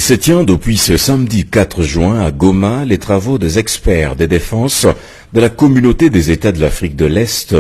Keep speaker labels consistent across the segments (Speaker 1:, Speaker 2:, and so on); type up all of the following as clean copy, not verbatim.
Speaker 1: se tient depuis ce samedi 4 juin à Goma les travaux des experts des défenses de la communauté des États de l'Afrique de l'Est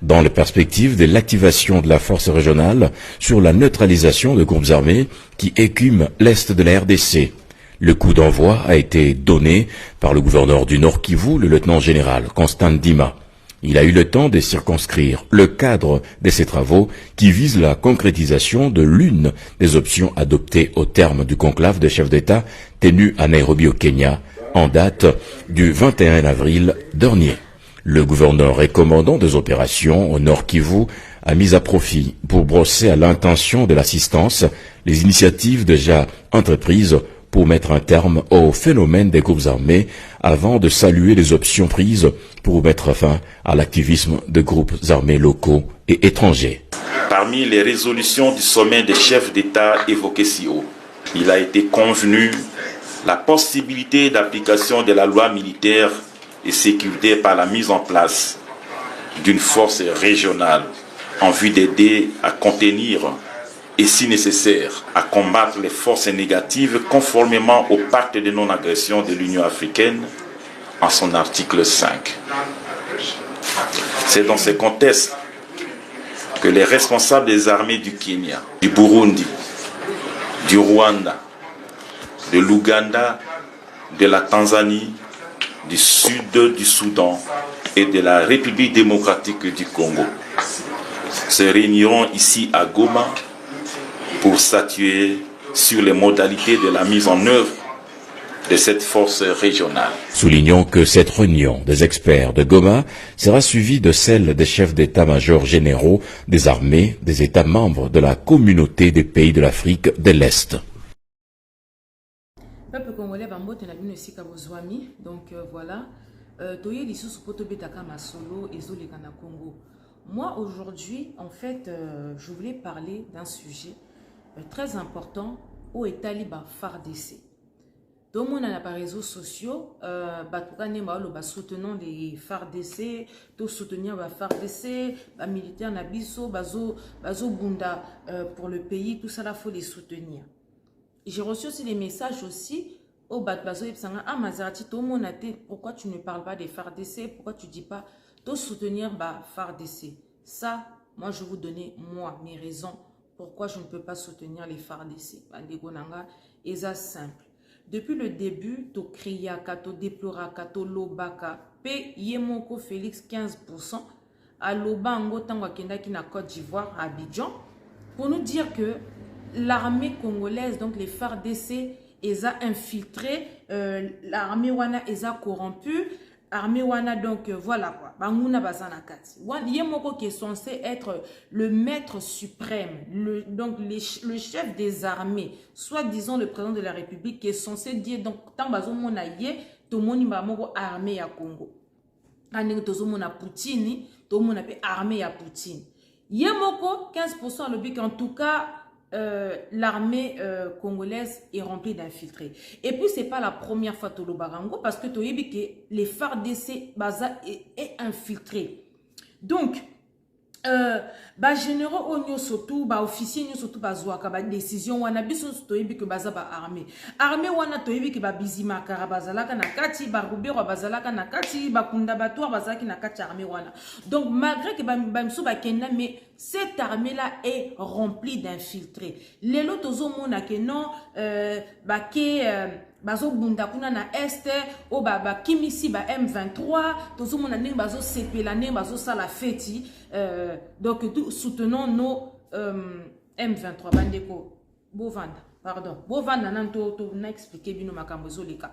Speaker 1: dans la perspective de l'activation de la force régionale sur la neutralisation de groupes armés qui écument l'Est de la RDC. Le coup d'envoi a été donné par le gouverneur du Nord Kivu, le lieutenant-général Constant Ndima. Il a eu le temps de circonscrire le cadre de ces travaux qui visent la concrétisation de l'une des options adoptées au terme du conclave des chefs d'État tenu à Nairobi au Kenya en date du 21 avril dernier. Le gouverneur et commandant des opérations au Nord Kivu a mis à profit pour brosser à l'intention de l'assistance les initiatives déjà entreprises pour mettre un terme au phénomène des groupes armés avant de saluer les options prises pour mettre fin à l'activisme de groupes armés locaux et étrangers.
Speaker 2: Parmi les résolutions du sommet des chefs d'État évoquées si haut, il a été convenu la possibilité d'application de la loi militaire et sécurité par la mise en place d'une force régionale en vue d'aider à contenir et si nécessaire à combattre les forces négatives conformément au pacte de non-agression de l'Union africaine en son article 5. C'est dans ce contexte que les responsables des armées du Kenya, du Burundi, du Rwanda, de l'Ouganda, de la Tanzanie, du Sud du Soudan et de la République démocratique du Congo se réuniront ici à Goma pour statuer sur les modalités de la mise en œuvre de cette force régionale.
Speaker 1: Soulignons que cette réunion des experts de Goma sera suivie de celle des chefs d'état-major généraux des armées des États membres de la communauté des pays de l'Afrique de l'Est.
Speaker 3: Peuple congolais, donc voilà, moi aujourd'hui, en fait, je voulais parler d'un sujet très important au Italie FARDC. Tout le monde a les réseaux sociaux, soutenant les FARDC, tout soutenir les FARDC, les militaires Nabiso, bazo bunda pour le pays, tout ça là faut les soutenir. J'ai reçu aussi des messages aussi au Batbazo et ah Mazarati, tout le monde a dit pourquoi tu ne parles pas des FARDC, pourquoi tu dis pas de soutenir FARDC. Ça, moi je vais vous donner mes raisons pourquoi je ne peux pas soutenir les FARDC. Et ça simple. Depuis le début, tu criaka, tu déploraka, tu lobaka, pe yemoko Félix 15%, à lobango tango kendaki na Côte d'Ivoire, à Abidjan, pour nous dire que l'armée congolaise, donc les FARDC, ils ont infiltré, l'armée wana ils ont corrompu, l'armée wana donc voilà quoi, banguna bazana kati. Yemoko qui est censé être le maître suprême, donc le chef des armées, soit disons le président de la République qui est censé dire donc tant bazo mona ye, to moni ba moko armée ya Congo. Ane tozo mona Poutine, to mona pe armée ya Poutine. Yemoko 15% le but en tout cas l'armée congolaise est remplie d'infiltrés. Et puis, c'est pas la première fois que Barango parce que tu as vu que les FARDC baza est infiltré. Donc, généraux onyo surtout officiers nyo surtout bazwaka décision wana biso toyebi que baza armée wana toyebi que bizima kara bazalaka na kati rubero bazalaka na kati bakunda batoire bazalaki na kati armée wana. Donc malgré que bamso bakenda mais cette armée là est remplie d'infiltrés. Lelo tozomona que non bazo bunda kuna na este o kimisi M23 tozomona ndenge bazo sepela ndenge bazo sala feti donc soutenons nos M23 bandeko bovanda bovanda nan to na expliquer bino makambo zoleka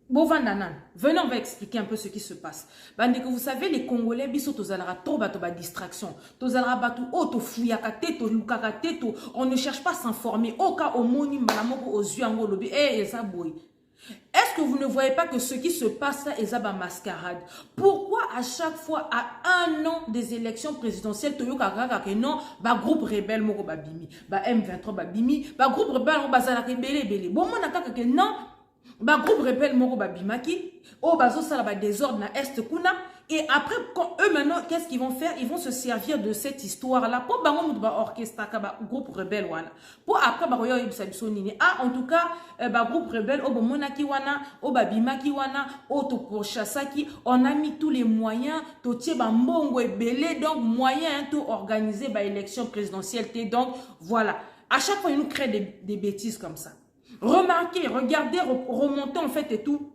Speaker 3: bovanda nan venons on va expliquer un peu ce qui se passe bandeko. Vous savez les Congolais biso tozalara trop bato ba distraction tozalara bato o to fuyaka teto lukaka teto, on ne cherche pas à s'informer au cas au moni malamoko aux yeux en lobi eza boy. Est-ce que vous ne voyez pas que ce qui se passe là est une mascarade? Pourquoi à chaque fois, à un an des élections présidentielles, Toyoka que non, groupe rebelle moko babimi, M23 babimi, groupe rebelle moko bazala rebelle. Bon, mon akaka que non, groupe rebelle moko babimaki, o bazo sala désordre na est kuna, Et après, quand eux maintenant, qu'est-ce qu'ils vont faire? Ils vont se servir de cette histoire-là pour orchestre, groupe rebelle. Pour après, en tout cas, groupe rebelle, on a mis tous les moyens, donc moyens pour organiser l'élection présidentielle. Donc voilà, à chaque fois, ils nous créent des bêtises comme ça. Remarquez, regardez, remontez en fait et tout.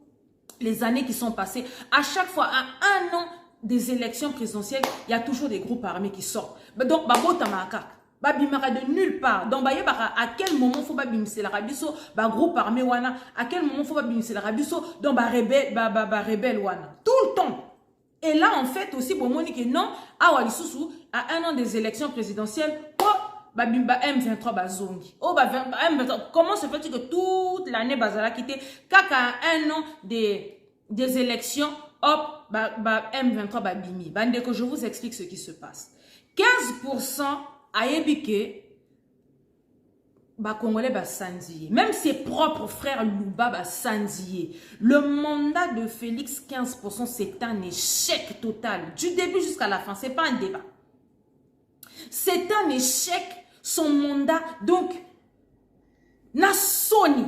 Speaker 3: Les années qui sont passées, à chaque fois, à un an des élections présidentielles, il y a toujours des groupes armés qui sortent. Donc, babimara de nulle part. Donc, à quel moment faut babimser la rabiso, groupe armé wana, à quel moment faut babimser la rabiso, donc rebelle wana. Tout le temps. Et là, en fait, aussi, pour moi, que non, à un an des élections présidentielles, M23 bazongi. Comment se fait-il que toute l'année bazala quitté kaka un an des élections, hop, M23 babimi. Bande que je vous explique ce qui se passe. 15% a ébike Congolais sandier. Même ses propres frères Louba sandier. Le mandat de Félix 15% c'est un échec total. Du début jusqu'à la fin, c'est pas un débat. C'est un échec, son mandat. Donc, Nassoni.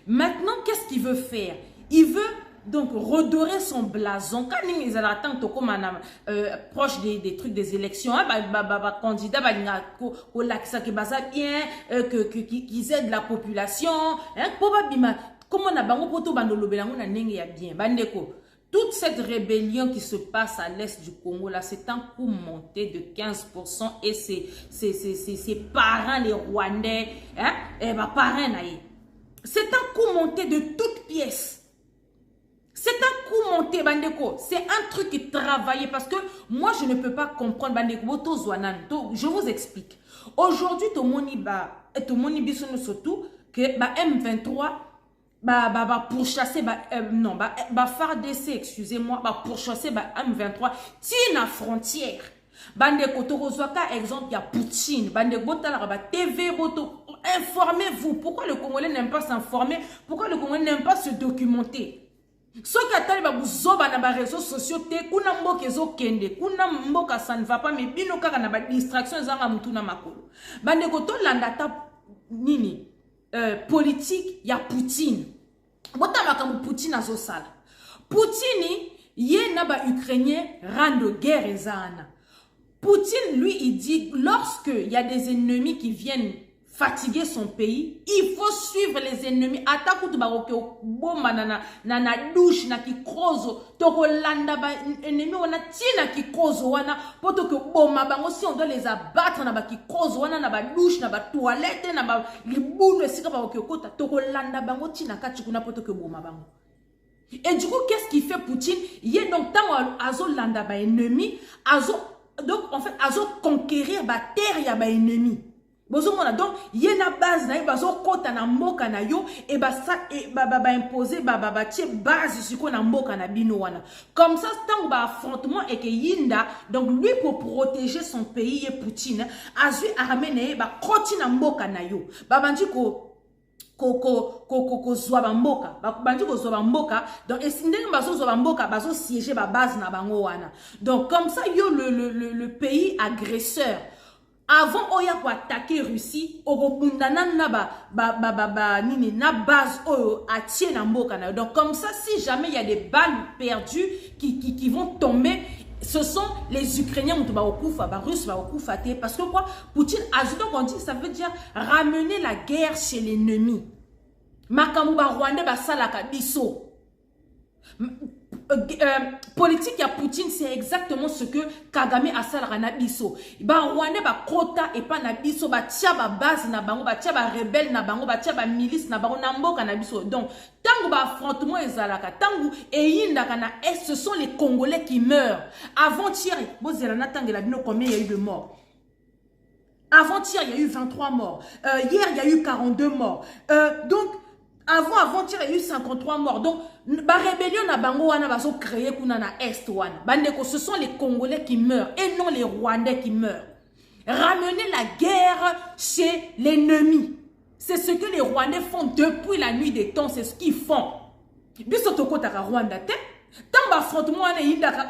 Speaker 3: Maintenant, qu'est-ce qu'il veut faire? Il veut donc redorer son blason. Quand ils attendent proche des trucs des élections, candidat qu'ils aident la population. Comment on a bien. Toute cette rébellion qui se passe à l'est du Congo, là, c'est un coup monté de 15% et ses parents, les Rwandais, c'est un coup monté de toutes pièces. C'est un coup monté, Bandeko. C'est un truc qui travaillait parce que moi, je ne peux pas comprendre, Bandeko, je vous explique. Aujourd'hui, tout le monde dit surtout que M23, pourchasser FARDC, excusez-moi, pourchasser M23 tina frontière. Bande Kotorozwaka exemple il y a Poutine, bande Botalaraba TV Boto, informez-vous. Pourquoi le Congolais n'aime pas s'informer? Pourquoi le Congolais n'aime pas se documenter? Ce qui a ba buzoba na ba réseaux sociaux te kuna mboka ezo kende kuna mboka ça ne va pas mais bino kaka na ba distraction ezanga mutu na makolo. Bande Koto landata nini politique, il y a Poutine. Poutine a sala. Poutine, il y a Ukrainien rend guerre ezana. Poutine, lui, il dit, lorsqu'il y a des ennemis qui viennent fatiguer son pays, il faut suivre les ennemis. Attaque bomba na douche na ki krozo toko landa ba ennemi wana tina ki krozo wana poto que bomba bango si on doit les abattre na ba ki krozo wana na ba douche na ba toilette na ba libulu esika ba okota toko landa bango tina kati kuna poto que bomba bango. Et du coup, qu'est-ce qu'il fait Poutine? Il est donc tant azo landa ba ennemi, donc en fait azo conquérir ba terre ya ba ennemi. Donc, il y a une base, il y a une imposer base sur na mboka na bino wana. Comme ça, tant que affrontement et que Yinda, donc lui pour protéger son pays et Poutine, a su amener ba koti na mboka na yo. Babandi ko zwa mboka, babandi ko zwa mboka. Donc esindeng baso zwa mboka, baso siéger ba base na bango wana. Donc comme ça, yo le pays agresseur. Avant oya pour attaquer Russie, obundana na na base oyo atie na mboka na. Donc comme ça, si jamais il y a des balles perdues qui vont tomber, ce sont les Ukrainiens qui vont okufa, les Russes vont okufa parce que quoi, Poutine ajoute qu'on dit ça veut dire ramener la guerre chez l'ennemi. Makambu ba Rwanda ba salaka biso. Politique à Poutine, c'est exactement ce que Kagame a salé na biso. Ba Rwanda ba kota et pas na biso ba tia ba base na bango ba tia ba rebelle na bango ba tia ba milice na bango na mboka na biso. Donc tango ba affrontement ezalaka tango et yinda kana ce sont les Congolais qui meurent. Avant-hier, bozela tangela bino combien il y a eu de morts? Avant-hier, il y a eu 23 morts. Hier, il y a eu 42 morts. Donc avant-hier, il y a eu 53 morts. Donc, la rébellion na bango wana baso créé kuna na est wana. Bandeko, ce sont les Congolais qui meurent et non les Rwandais qui meurent. Ramener la guerre chez l'ennemi. C'est ce que les Rwandais font depuis la nuit des temps. C'est ce qu'ils font. Biso toko taka Rwanda te. Tant d'affrontements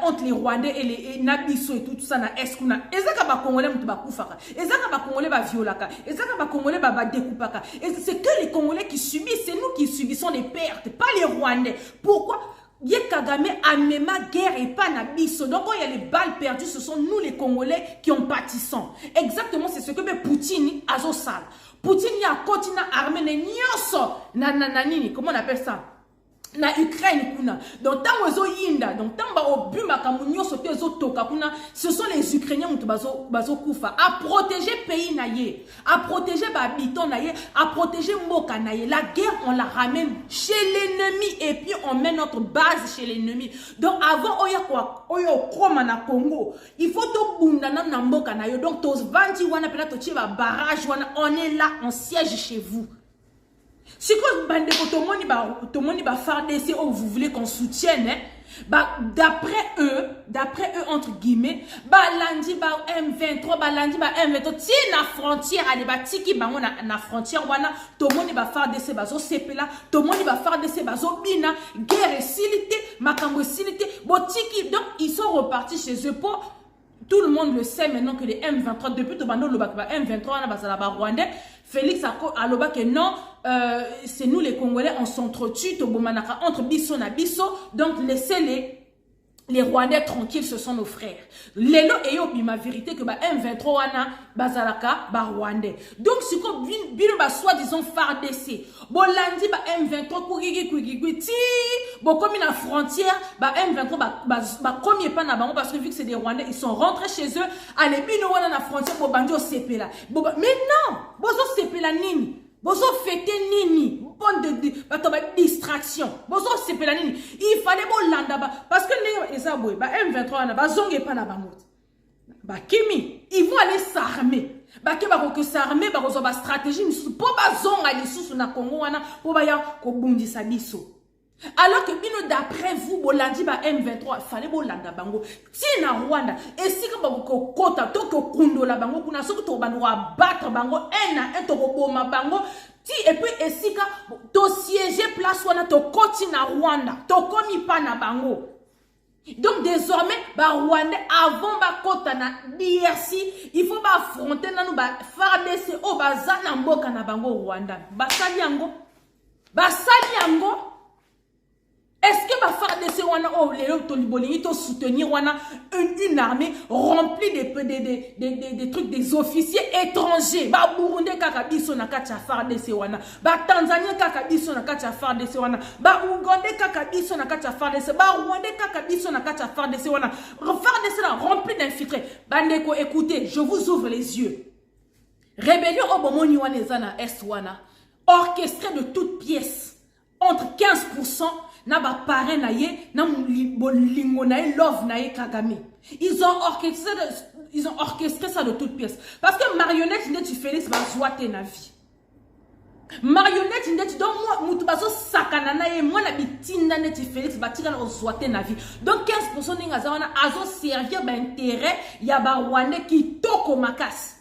Speaker 3: entre les Rwandais et les Nabiso et tout ça na Eskuna. Ezaka ba Congolais mutu ba kufaka. Ezaka ba Congolais ba violaka. Ezaka ba Congolais ba découpaka. Et c'est que les Congolais qui subissent, c'est nous qui subissons les pertes, pas les Rwandais. Pourquoi? Yé Kagame a même guerre et pas Nabiso. Donc quand il y a les balles perdues, ce sont nous les Congolais qui en pâtissons. Exactement, c'est ce que Poutine a zo sale. Poutine y a continent armé ne nyoso nananini, comment on appelle ça? Na Ukraine kuna. Donc tant ozo yinda, donc tant ba obuma kamunyo sote ozo toka kuna, ce sont les Ukrainiens mutu bazo kufa à protéger pays naye, à protéger ba habitants naye, à protéger mboka naye. La guerre on la ramène chez l'ennemi et puis on met notre base chez l'ennemi. Donc avant oya kwa oyo kroma na Congo, il faut to bunda na mboka nayo. Donc tos vandi wana pela to ba barrage wana, on est là, on siège chez vous. Si tout le monde va faire des où vous voulez qu'on soutienne, hein, bah, d'après eux, entre guillemets, bah, lundi, bah, M23, bah, lundi, bah, M23, si la frontière, elle va tiki, bah, on a la frontière, wana, tout le monde va faire des bazo, CP là, tout le monde va faire des bazo, bina, guerre et silité, makambo silité, bon, tiki, donc, ils sont repartis chez eux pour. Tout le monde le sait maintenant que les M23, depuis tout le monde, le M23, on a Rwandais, Félix a loba que non, c'est nous les Congolais, on s'entretue, entre Bisso et Bisso, donc laissez les Rwandais tranquilles, ce sont nos frères. Lelo et obi ma vérité que M23 wana bazalaka ba Rwandais. Donc si comme bino ba soi-disant FARDC. Bon lundi M23 kougigi ti bon comme une frontière M23 ba premier pas na bango parce que vu que c'est des Rwandais, ils sont rentrés chez eux. Allez bino wana na frontière bo banjo CP là. Mais non, bozo CP la nini. Bozo fêter nini. Bonne de distraction. Bozo CP la nini. Il fallait bon landa parce que les aboué M23 na ba zonge pas na bango. Ba kimi, ils vont aller s'armer. Ba ke ba ko s'armer ba ko ba stratégie misu po ba zonga lisusu na Congo wana po ba ya ko bundisa biso. Alors que bino d'après vous bolandi ba M23 fallait bolanda bango ti na Rwanda et si ka ba ko kota to ko kundola bango kuna soki to bango battre bango un to ko boma bango ti et puis et si ka to siéger place wana to koti na Rwanda to komi pa na bango. Donc désormais ba Rwanda avant ba kota na DRC il faut ba affronter na nous ba FARDC o bazana mboka na bango Rwanda basali yango est-ce que ma FARDC wana oh les tolibolini to soutenir wana une armée remplie des trucs des officiers étrangers ba Burundi kaka biso na kati ya FARDC wana ba Tanzanie kaka biso na kati ya FARDC wana ba Uganda kaka biso na kati ya FARDC ba Rwanda kaka biso na kati ya FARDC wana FARDC là rempli d'infiltrés. Bandeko écoutez, je vous ouvre les yeux. Rébellion obomoni wana ezana est wana orchestré de toutes pièces entre 15% na ba parrain na ye na lingo na ye love na ye Kagame. Ils ont orchestré ça de toutes pièces parce que marionnette ndeti Félix ba zoate na vie. Marionnette ndeti donc moi mutu bazo sakana na ye moi na bitinda ndeti Félix batika na zoate na vie. Donc 15% ninga za wana azo servir ba intérêt ya ba Rwandais qui toko makasi.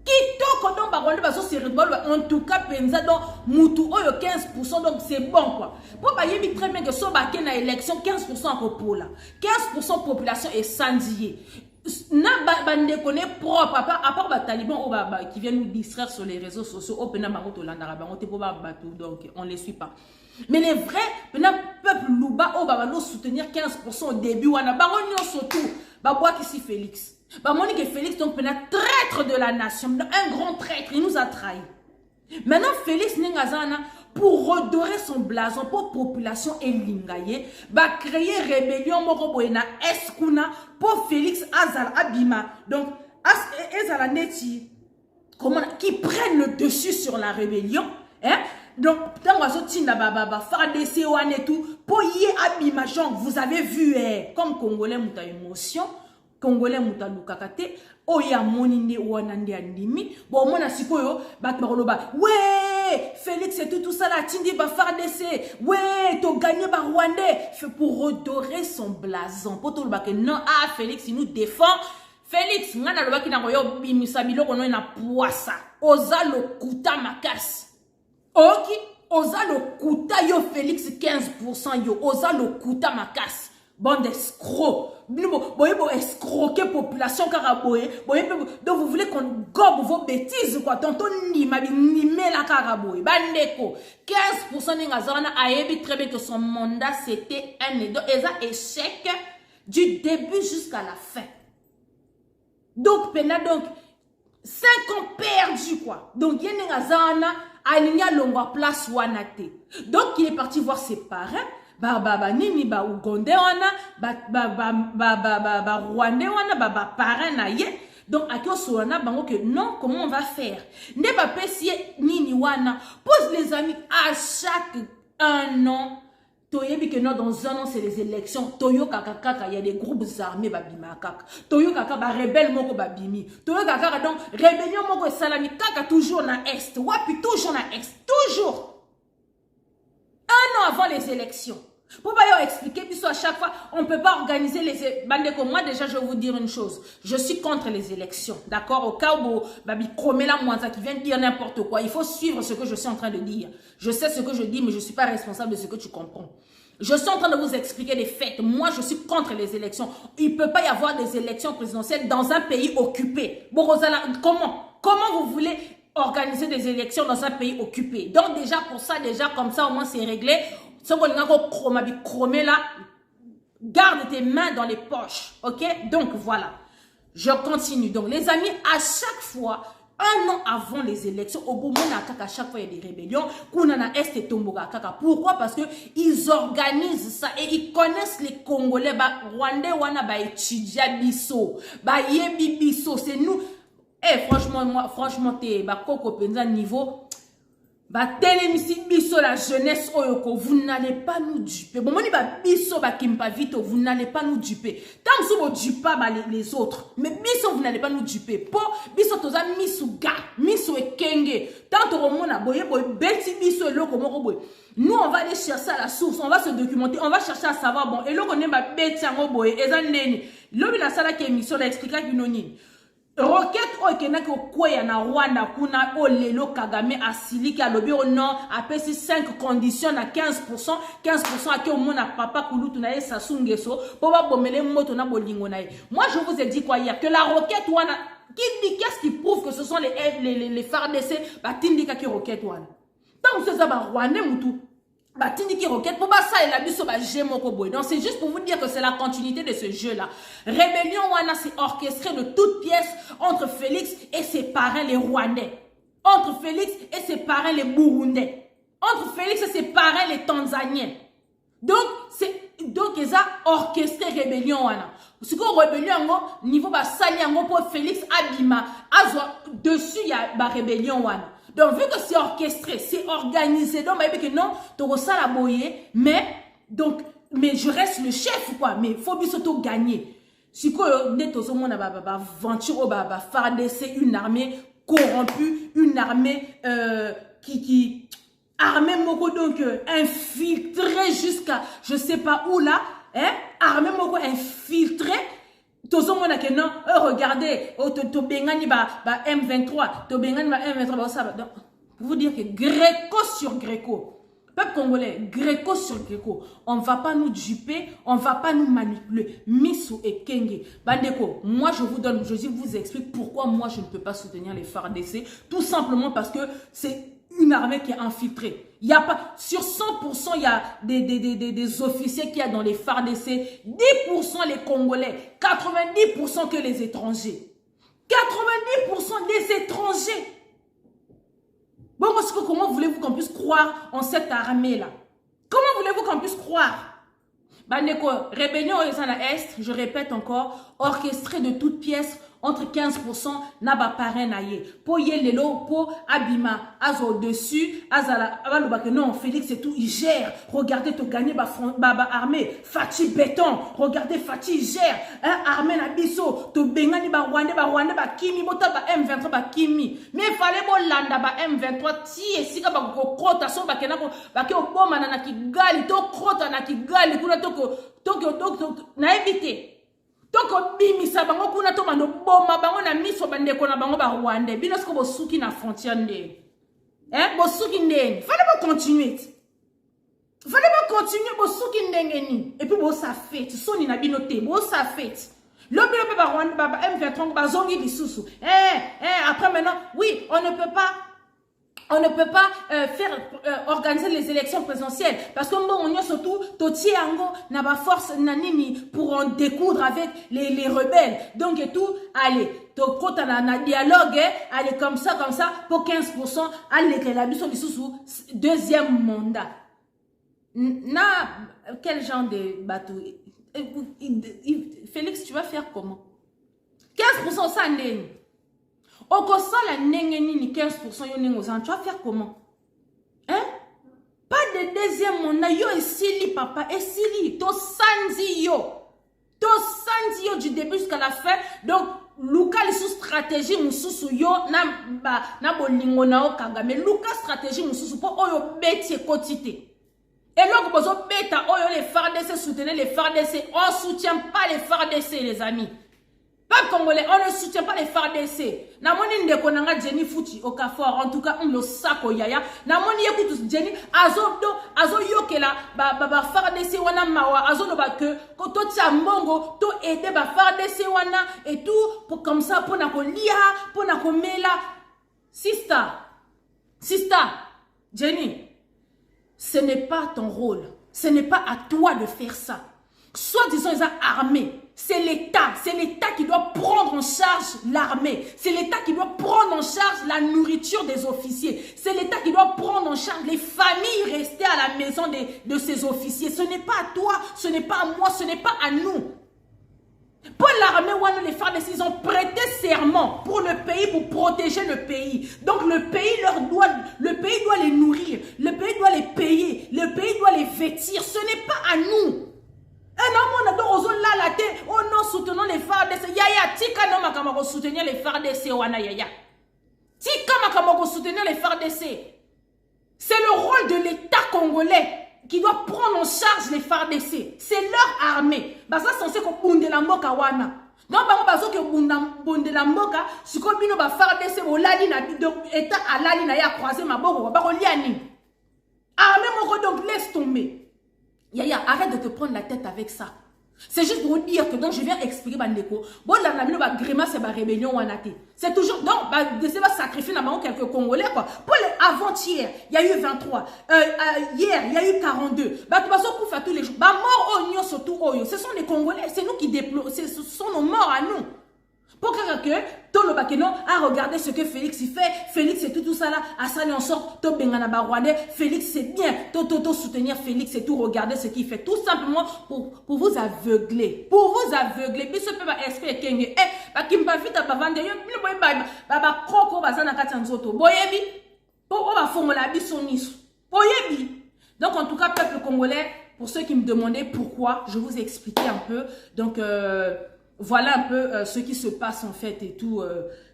Speaker 3: Kitoko donc baronde baso cérébral en tout cas penza donc mutu oyo 15% donc c'est bon quoi. Pour ba yebi très bien que so ba na élection 15% pour là. 15% population est sandier. Na bande connaît propre à part ba talibans qui viennent nous distraire sur les réseaux sociaux au pena bango to landara bango te pour ba batou donc on les suit pas. Mais les vrais peuple louba o ba no soutenir 15% au début wana bango nyonso tout ba bois ici Félix. Bah, Monique Félix, donc, traître de la nation, un grand traître, il nous a trahis. Maintenant, Félix Nengazana, pour redorer son blason, pour population et lingaye, bah, créer rébellion, moroboena, eskuna, pour Félix Azal Abima. Donc, Azala Neti, qui prennent le dessus sur la rébellion, hein? Donc, dans FARDC et tout, pour y Abima, genre, vous avez vu, comme Congolais, mouta émotion, Congolais mutalu kakate oya monine wanande andimi bon mona sikoyo bakoloba ouais Félix et tout ça la tindi ba FARDC ouais to gagné ba Rwandais fait pour redorer son blason poto le que non ah Félix il nous défend Félix ngana loba kina koyo bimisa biloko no na poisa oza lokuta makasi oki oza lokuta yo Félix 15% yo oza lokuta makasi Bande d'escrocs. Vous escroquer population caraboye. Donc vous voulez qu'on gobe vos bêtises quoi. Tonton Nima la caraboye. Bandeko. 15% n'engazana aébi très bien que son mandat c'était un échec du début jusqu'à la fin. Donc pena donc 5 ans perdus quoi. Donc y'engazana aligna longa place wanate. Donc il est parti voir ses parents. Nini ba Ougandais wana Rwandais wana parrain na ye. Donc akio solana bango que non, comment on va faire? Ne ba pesier nini wana. Pose les amis à chaque 1 an. Toyebi que non, dans 1 an c'est les élections. Toyo kaka il y a des groupes armés babima kaka. Toyo kaka ba rebelle moko babimi. Toyo kaka donc rébellion moko salami kaka toujours na est. Wapi toujours na est. Toujours. 1 an avant les élections. Pour pas expliquer, puisque à chaque fois, on ne peut pas organiser les... Bandeko, moi déjà, je vais vous dire une chose. Je suis contre les élections, d'accord? Au cas où, Babi Kromela Mwanza qui vient de dire n'importe quoi, il faut suivre ce que je suis en train de dire. Je sais ce que je dis, mais je ne suis pas responsable de ce que tu comprends. Je suis en train de vous expliquer les faits. Moi, je suis contre les élections. Il ne peut pas y avoir des élections présidentielles dans un pays occupé. Bon, Rosala, comment vous voulez organiser des élections dans un pays occupé? Donc déjà, pour ça, déjà, comme ça, au moins, c'est réglé. Si on a là, garde tes mains dans les poches, ok? Donc voilà, je continue. Donc les amis, à chaque fois, 1 an avant les élections, au bout à chaque fois il y a des rébellions. Pourquoi? Parce que ils organisent ça et ils connaissent les Congolais. Rwandais wana ba étudia biso, ba yebi biso, c'est nous. Franchement, t'es ba koko penza niveau. Télémisi biso la jeunesse oyoko, vous n'allez pas nous duper. Bon, moni ba biso ba kimpa vito, vous n'allez pas nous duper. Tant que vous ne dupez pas les autres, mais biso vous n'allez pas nous duper. Po biso toza misu ga, misu ekenge. Tant que on a boye beti biso eloko moko boye. Nous on va aller chercher à la source, on va se documenter, on va chercher à savoir bon eloko ne ba beti yango boye ezaneni. Lobi na sala ke émission la expliquer kinoni. Roquette okenaki okwea na Rwanda kuna olelo Kagame asiliki alobi non apesi 5 conditions na 15% ake omona papa kulutu na ye sasungeso po ba bomele moto na bolingo na ye. Moi je vous ai dit quoi hier que la roquette wana qu'est-ce qui prouve que ce sont les FARDC batindika ki roquette wana. Tant que ça ba Rwanda mutu batindiki roquette pour ba ça et la biso ba jemoko boy. Donc c'est juste pour vous dire que c'est la continuité de ce jeu là. Rébellion wana c'est orchestré de toutes pièces entre Félix et ses parrains les Rwandais. Entre Félix et ses parrains les Burundais. Entre Félix et ses parrains les Tanzaniens. Donc ils ont orchestré rébellion wana. Parce que rébellion niveau ba sali yango pour Félix abima azo dessus il y a ba rébellion wana. Donc, vu que c'est orchestré, c'est organisé, donc, que non, tu as la boyer, mais je reste le chef, quoi, mais il faut bien surtout gagner. Si tu as FARDC, une armée corrompue, une armée armée moko donc infiltrée jusqu'à je sais pas où là, hein, armée moko infiltrée. Regardez, to bengani ba M23, to bengani ba M23, ça va. Pour vous dire que Gréco sur Gréco, peuple congolais, Gréco sur Gréco, on ne va pas nous duper, on ne va pas nous manipuler. Missou et Kenge. Bandeko, moi je vous explique pourquoi moi je ne peux pas soutenir les FARDC. Tout simplement parce que c'est une armée qui est infiltrée. Il y a pas, sur 100%, il y a des officiers qu'il y a dans les FARDC, 10% les Congolais, 90% que les étrangers. 90% des étrangers. Bon, parce que comment voulez-vous qu'on puisse croire en cette armée-là? Comment voulez-vous qu'on puisse croire? Bandeko, rébellion au Est, je répète encore, orchestré de toutes pièces, entre 15% naba parrain naye. Po yelelo, po abima, azo au-dessus, azala, abalubake non, Félix c'est tout, il gère. Regardez, to gagner ba armée. Fati béton, regardez, Fati il gère. Hein, armée na biso, to bengani ba Rwanda, ba kimi, bota ba M23, ba kimi. Mais il fallait bo landa ba M23, ti et si ka ba krota, so ba kenako, ba ke oboma na kigali, to krota na kigali, kuna toko, na évité. Donc, bimisa bango kuna to mando boma bango na miso bandeko na bango ba Rwanda. Bino sko bo suki na frontière ndé. Hein, bo suki ndé. Fallait pas continuer. Fallait pas continuer bosuki ndengeni et puis bo ça fait soni na binoté bo ça fait l'obilo pe ba Rwanda ba M23 ba zongi lisusu après maintenant oui on ne peut pas faire organiser les élections présidentielles parce que bon on y a surtout toti ango na ba force nanini pour en découdre avec les rebelles donc et tout allez to kota na dialogue allez comme ça pour 15% allez que la mission sous deuxième mandat na quel genre de bateau Félix tu vas faire comment 15% ça ndeni Oko la nengeni ni 15% yo nengozan, tu vas faire comment? Hein? Pas de deuxième mandat, yo esili papa, esili, to sanzi yo du début jusqu'à la fin. Donc, Luka les sous stratégie mususu yo na bolingo na okanga, mais Luka stratégie mususu po oyo beti quotité. Et là, vous bêta oyo les FARDC soutenez les FARDC, on soutient pas les FARDC les amis. Peuple congolais, on ne soutient pas les FARDC. Namoni ndeko nanga Jenny Fouti au Kafor, en tout cas on le sako yaya. Namoni écoute Jenny azo yokela ba FARDC wana mawa azo no ba que koto tia mbongo to aider ba FARDC wana et tout pour comme ça pour na ko lia pour na ko mela. Sister Jenny, ce n'est pas ton rôle, ce n'est pas à toi de faire ça. Soit disons ils ont armé. C'est l'État qui doit prendre en charge l'armée. C'est l'État qui doit prendre en charge la nourriture des officiers. C'est l'État qui doit prendre en charge les familles restées à la maison de ces officiers. Ce n'est pas à toi, ce n'est pas à moi, ce n'est pas à nous. Pour l'armée, les FARDC, ils ont prêté serment pour le pays, pour protéger le pays. Donc le pays doit les nourrir, le pays doit les payer, le pays doit les vêtir. Ce n'est pas à nous. Oh non, soutenons les FARDC. Yaya, tika no makamako soutenir les FARDC wana yaya. Tika makamako soutenir les FARDC. C'est le rôle de l'État congolais qui doit prendre en charge les FARDC. C'est leur armée. Bah ça censé ko bunde la mboka wana. Donc bango bazo ke bunde la mboka, siko bino ba FARDC o lali na donc État alali na ya croiser maboko ba ko liani. Armée moko donc laisse tomber. Yaya, arrête de te prendre la tête avec ça. C'est juste pour dire que donc je viens expliquer bandeko. Bon la ba grimace et ba rébellion wanate. C'est toujours donc ba de va sacrifier na quelques Congolais quoi. Pour les avant-hier, il y a eu 23. Hier, il y a eu 42. Ba tu vas so koufa tous les jours. Ba mort oignon surtout oyo. Ce sont les Congolais, c'est nous qui déplorons, ce sont nos morts à nous. Pour que tout le bakeno a regardé ce que Félix y fait. Félix c'est tout ça là. À ça en sorte to bengana ba rwandais. Félix c'est bien. To soutenir Félix et tout regarder ce qu'il fait. Tout simplement pour vous aveugler. Pour vous aveugler. Puis ce peut pas espérer kenge. Ba kimba vita ba vande yo. Bino boy ba kroko bazana katanzoto. Boyebi. Po ba fongola biso niso. Boyebi. Donc en tout cas peuple congolais, pour ceux qui me demandaient pourquoi, je vous ai expliqué un peu. Donc voilà un peu ce qui se passe en fait et tout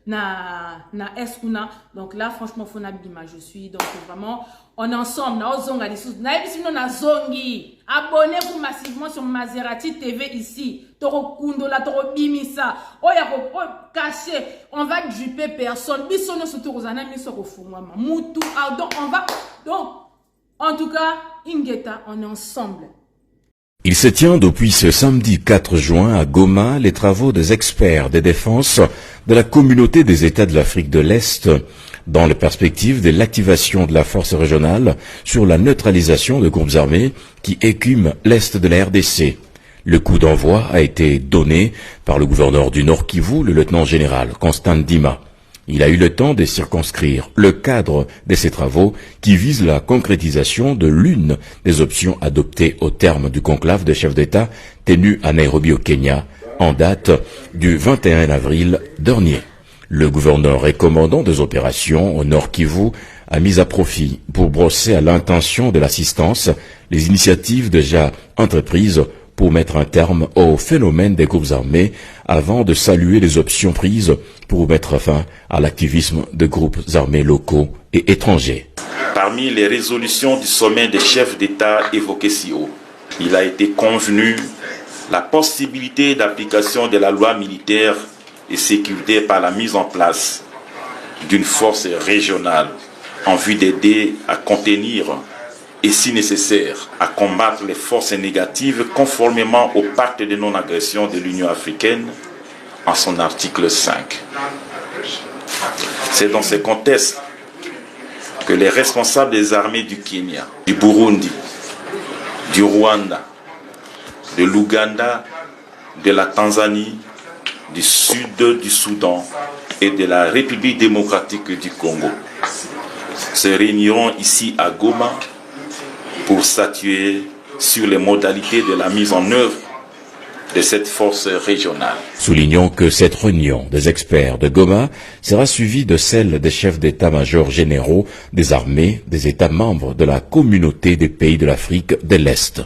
Speaker 3: na Eskuna. Donc là franchement faut nabima je suis donc vraiment on est ensemble na ozonga lisous na ebisino na zongi. Abonnez-vous massivement sur Maserati TV ici. Toro kundo la toro bimisa. Oya ko caché, on va duper personne. Bisono surtout rozana miso ko fumama. Mutu donc on va donc en tout cas Ingeta on est ensemble.
Speaker 1: Il se tient depuis ce samedi 4 juin à Goma les travaux des experts des défenses de la communauté des États de l'Afrique de l'Est dans la perspective de l'activation de la force régionale sur la neutralisation de groupes armés qui écument l'Est de la RDC. Le coup d'envoi a été donné par le gouverneur du Nord Kivu, le lieutenant-général Constant Ndima. Il a eu le temps de circonscrire le cadre de ces travaux qui visent la concrétisation de l'une des options adoptées au terme du conclave de chefs d'État tenu à Nairobi au Kenya en date du 21 avril dernier. Le gouverneur et commandant des opérations au Nord Kivu a mis à profit pour brosser à l'intention de l'assistance les initiatives déjà entreprises pour mettre un terme au phénomène des groupes armés avant de saluer les options prises pour mettre fin à l'activisme de groupes armés locaux et étrangers.
Speaker 2: Parmi les résolutions du sommet des chefs d'État évoquées si haut, il a été convenu la possibilité d'application de la loi militaire et sécurité par la mise en place d'une force régionale en vue d'aider à contenir et si nécessaire à combattre les forces négatives conformément au pacte de non-agression de l'Union africaine en son article 5. C'est dans ce contexte que les responsables des armées du Kenya, du Burundi, du Rwanda, de l'Ouganda, de la Tanzanie, du sud du Soudan et de la République démocratique du Congo se réuniront ici à Goma pour statuer sur les modalités de la mise en œuvre de cette force régionale.
Speaker 1: Soulignons que cette réunion des experts de Goma sera suivie de celle des chefs d'état-major généraux des armées des États membres de la communauté des pays de l'Afrique de l'Est.